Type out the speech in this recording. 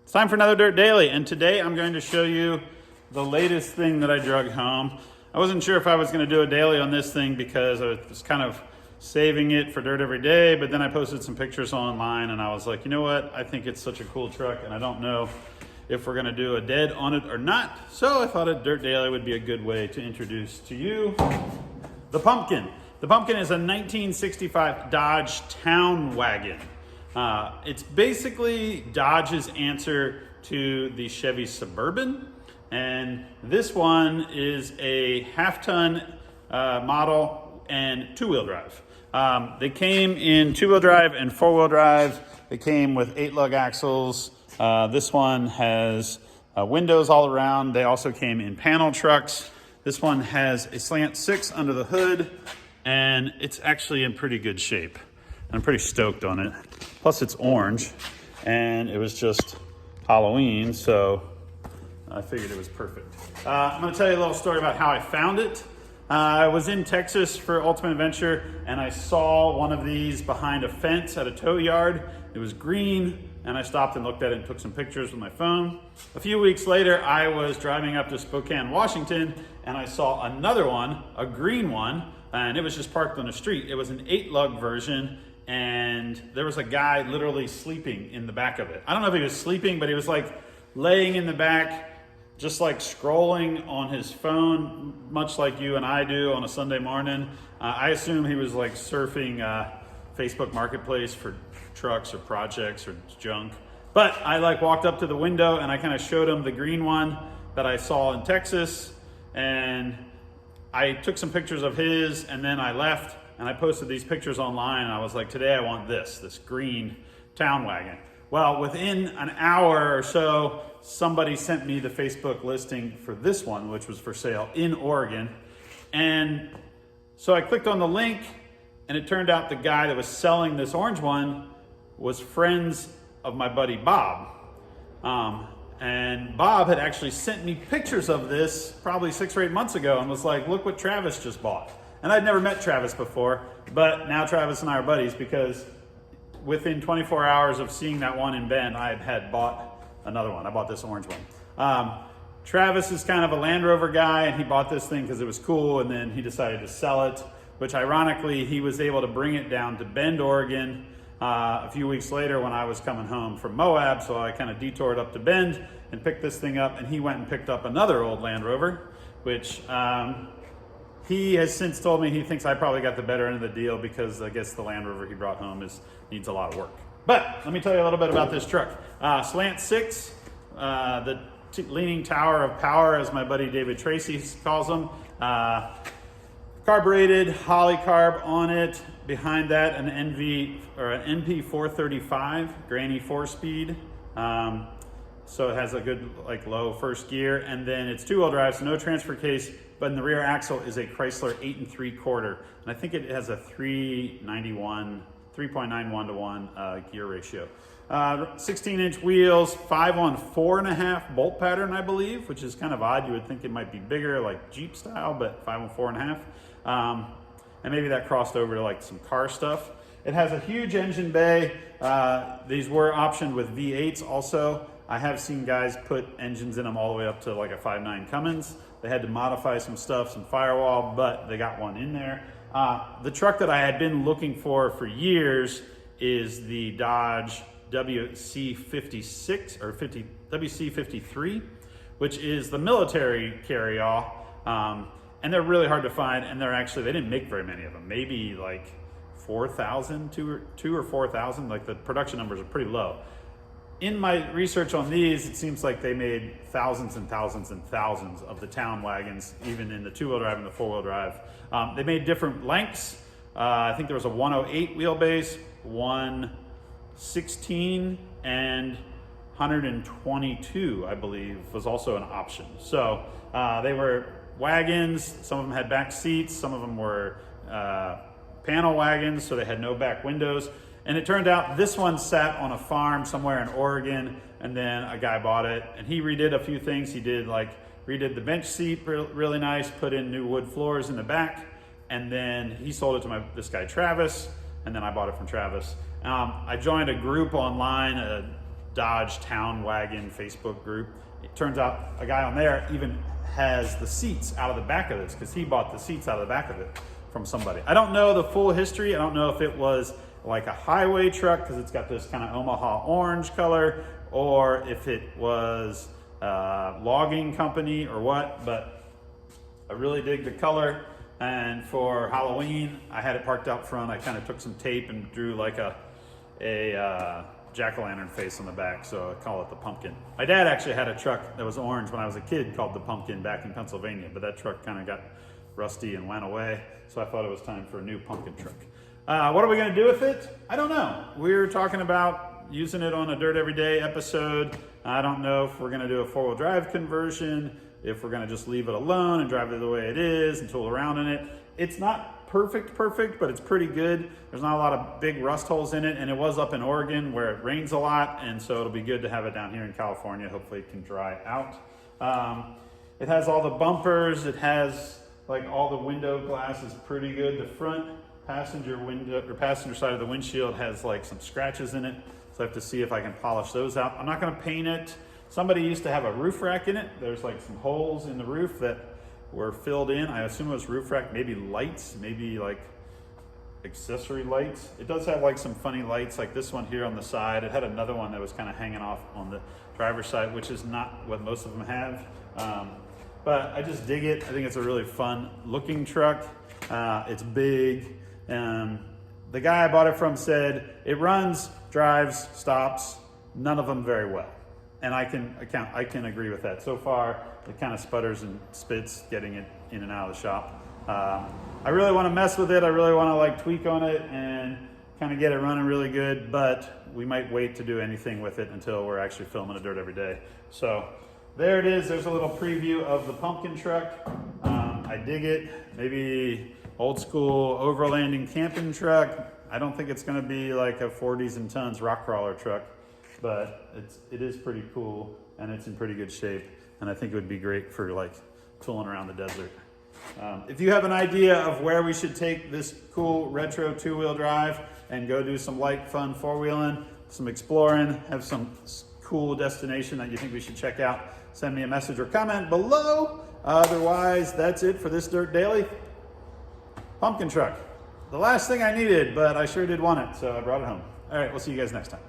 It's time for another Dirt Daily, and today I'm going to show you the latest thing that I drug home. I wasn't sure if I was going to do a daily on this thing because I was kind of saving it for Dirt Every Day, but then I posted some pictures online and I was like, you know what, I think it's such a cool truck and I don't know if we're going to do a dead on it or not, so I thought a Dirt Daily would be a good way to introduce to you the Pumpkin. The Pumpkin is a 1965 Dodge Town Wagon. It's basically Dodge's answer to the Chevy Suburban, and this one is a half-ton model and two-wheel drive. They came in two-wheel drive and four-wheel drive. They came with 8-lug axles. This one has windows all around. They also came in panel trucks. This one has a slant 6 under the hood, and it's actually in pretty good shape. I'm pretty stoked on it. Plus it's orange, and it was just Halloween, so I figured it was perfect. I'm gonna tell you a little story about how I found it. I was in Texas for Ultimate Adventure, and I saw one of these behind a fence at a tow yard. It was green, and I stopped and looked at it and took some pictures with my phone. A few weeks later, I was driving up to Spokane, Washington, and I saw another one, a green one, and it was just parked on the street. It was an 8-lug version, and there was a guy literally sleeping in the back of it. I don't know if he was sleeping, but he was like laying in the back, just like scrolling on his phone, much like you and I do on a Sunday morning. I assume he was like surfing Facebook Marketplace for trucks or projects or junk. But I like walked up to the window and I kind of showed him the green one that I saw in Texas, and I took some pictures of his, and then I left and I posted these pictures online, and I was like, today I want this green Town Wagon. Well, within an hour or so, somebody sent me the Facebook listing for this one, which was for sale in Oregon. And so I clicked on the link, and it turned out the guy that was selling this orange one was friends of my buddy Bob. And Bob had actually sent me pictures of this probably 6 or 8 months ago and was like, look what Travis just bought. And I'd never met Travis before, but now Travis and I are buddies because within 24 hours of seeing that one in Bend, I had bought another one. I bought this orange one. Travis is kind of a Land Rover guy, and he bought this thing because it was cool, and then he decided to sell it, which ironically, he was able to bring it down to Bend, Oregon, a few weeks later when I was coming home from Moab, so I kind of detoured up to Bend and picked this thing up, and he went and picked up another old Land Rover, which he has since told me he thinks I probably got the better end of the deal because I guess the Land Rover he brought home needs a lot of work. But let me tell you a little bit about this truck. Slant 6, the leaning tower of power, as my buddy David Tracy calls them. Carbureted, Holly carb on it. Behind that, an NP 435 Granny 4-speed. So it has a good low first gear, and then it's two-wheel drive, so no transfer case, but in the rear axle is a Chrysler 8 3/4, and I think it has a 3.91 to 1 gear ratio. 16-inch wheels, 5 on 4.5 bolt pattern, I believe, which is kind of odd. You would think it might be bigger, like Jeep style, but 5 on 4.5. And maybe that crossed over to like some car stuff. It has a huge engine bay. These were optioned with V8s also. I have seen guys put engines in them all the way up to like a 5.9 Cummins. They had to modify some stuff, some firewall, but they got one in there. The truck that I had been looking for years is the Dodge WC56 or WC53, which is the military carry-all. And they're really hard to find, and they didn't make very many of them. Maybe like 4,000, two or 4,000. Like the production numbers are pretty low. In my research on these, it seems like they made thousands and thousands and thousands of the Town Wagons, even in the two-wheel drive and the four-wheel drive. They made different lengths. I think there was a 108 wheelbase, 116, and 122, I believe, was also an option. So they were wagons. Some of them had back seats. Some of them were panel wagons, so they had no back windows. And it turned out this one sat on a farm somewhere in Oregon, and then a guy bought it, and he redid a few things. He did redid the bench seat really nice, put in new wood floors in the back, and then he sold it to this guy Travis, and then I bought it from Travis. I joined a group online, Dodge Town Wagon Facebook group. It turns out a guy on there even has the seats out of the back of this because he bought the seats out of the back of it from somebody. I don't know the full history. I don't know if it was like a highway truck because it's got this kind of Omaha orange color, or if it was a logging company or what, but I really dig the color. And for Halloween, I had it parked out front. I kind of took some tape and drew like a jack-o'-lantern face on the back, so I call it the pumpkin. My dad actually had a truck that was orange when I was a kid called the Pumpkin back in Pennsylvania, but that truck kind of got rusty and went away, so I thought it was time for a new pumpkin truck. What are we going to do with it? I don't know. We're talking about using it on a Dirt Everyday episode. I don't know if we're going to do a four-wheel drive conversion, if we're going to just leave it alone and drive it the way it is and tool around in it. It's not perfect, but it's pretty good. There's not a lot of big rust holes in it, and it was up in Oregon where it rains a lot, and so it'll be good to have it down here in California. Hopefully it can dry out. It has all the bumpers. It has like all the window glass is pretty good. The front passenger window or passenger side of the windshield has like some scratches in it, so I have to see if I can polish those out. I'm not going to paint it. Somebody used to have a roof rack in it. There's like some holes in the roof that were filled in. I assume it was roof rack, maybe lights, maybe like accessory lights. It does have like some funny lights, like this one here on the side. It had another one that was kind of hanging off on the driver's side, which is not what most of them have. But I just dig it. I think it's a really fun looking truck. It's big. The guy I bought it from said it runs, drives, stops, none of them very well. And I can agree with that. So far, it kind of sputters and spits getting it in and out of the shop. I really want to mess with it. I really want to like tweak on it and kind of get it running really good, but we might wait to do anything with it until we're actually filming a Dirt Every Day. So there it is. There's a little preview of the pumpkin truck. I dig it. Maybe old school overlanding camping truck. I don't think it's going to be like a 40s and tons rock crawler truck, but it is pretty cool and it's in pretty good shape. And I think it would be great for like tooling around the desert. If you have an idea of where we should take this cool retro two-wheel drive and go do some light, fun four-wheeling, some exploring, have some cool destination that you think we should check out, send me a message or comment below. Otherwise, that's it for this Dirt Daily. Pumpkin truck. The last thing I needed, but I sure did want it, so I brought it home. All right, we'll see you guys next time.